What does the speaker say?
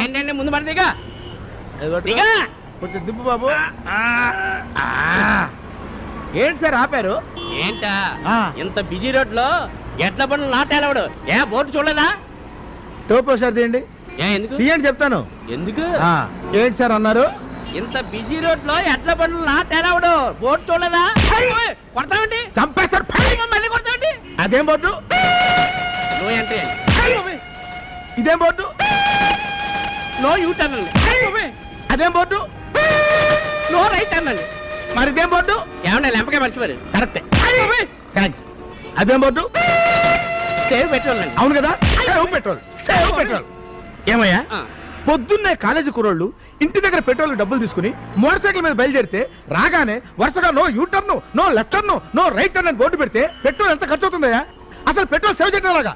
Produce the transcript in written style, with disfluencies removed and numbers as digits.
ఏంటండి ముందు పడి దిగా దిగా కొంచెం దింపు బాబు. ఏంటి సార్ ఆపారు? ఏంటా ఇంత బిజీ రోడ్ లో ఎట్ల పనులు నాటేలవడు ఏ బోర్డు చూడలేదా? టోపో సార్ తీయండి. ఎందుకు తీయండి చెప్తాను. ఎందుకు? ఏంటి సార్ అన్నారు? ఇంత బిజీ రోడ్ లో ఎట్ల పనులు నాటేలవడు బోర్డు చూడలేదా? కొడతామండి చంపేస్తారు. మళ్ళీ కొడతామండి. అదేం బోర్డు? నో ఎంట్రీ ఇదేం బోర్డు? నో యూ టర్న్ అండి. అదేం బోర్డు? నో రైట్ టర్న్ అండి. మరి ఇదేం బోర్డు? ఏమన్నా లెంపకే మర్చిపోయారు. కరెక్టే. థ్యాంక్స్. అదేం బోర్డు? సేవ్ పెట్రోల్ అండి. అవును కదా, సేవ్ పెట్రోల్. Save petrol. ఏమయ్యా, పొద్దున్నే కాలేజీ కుర్రోళ్ళు ఇంటి దగ్గర పెట్రోల్ డబ్బులు తీసుకుని మోటార్ సైకిల్ మీద బయలుదేరితే రాగానే వరుసగా no U turn, no left turn, no right turn అని బోర్డు పెడితే పెట్రోల్ ఎంత ఖర్చు అవుతుందయ్యా? అసలు పెట్రోల్ సేవ్ చేయడం లాగా